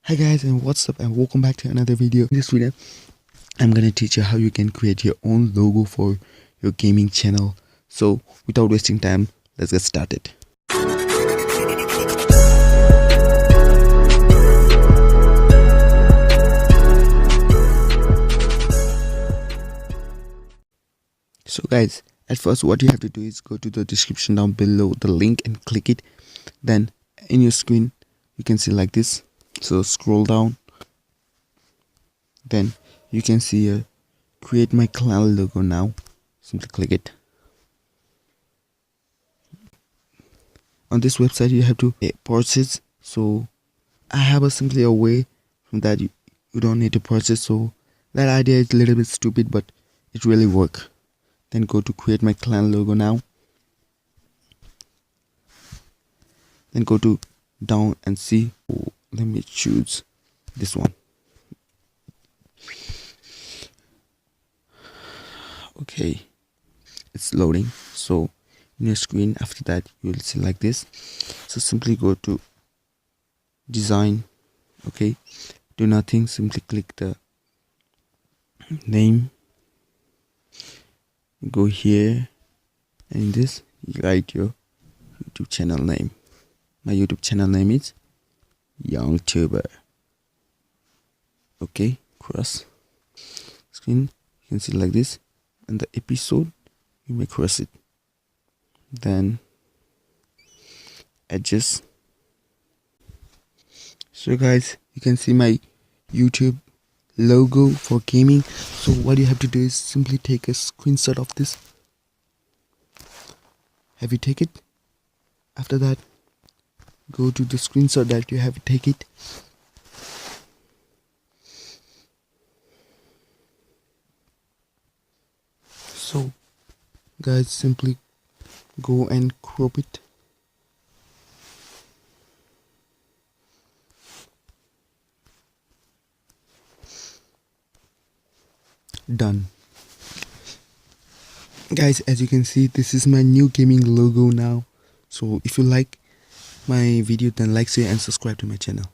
Hi guys, and what's up, and welcome back to another video. In this video I'm gonna teach you how you can create your own logo for your gaming channel. So without wasting time, let's get started. So guys, at first what you have to do is go to the description down below, the link, and click it. Then in your screen you can see like this. So scroll down, then you can see a create my clan logo. Now simply click it. On this website you have to purchase, so I have simply a way from that you don't need to purchase. So that idea is a little bit stupid, but it really works. Then go to create my clan logo now, then go to down and see. Let me choose this one. Okay, it's loading. So in your screen, after that you will see like this. So simply go to design. Okay, do nothing, simply click the name, go here, and in this you write your YouTube channel name. My YouTube channel name is YoungTuber. Okay, cross screen, you can see like this, and the episode you may cross it, then adjust. So guys, you can see my YouTube logo for gaming. So what you have to do is simply take a screenshot of this. Have you take it? After that, go to the screenshot that you have to take it. So guys, simply go and crop it. Done. Guys, as you can see, this is my new gaming logo now. So if you like my video, then like, share and subscribe to my channel.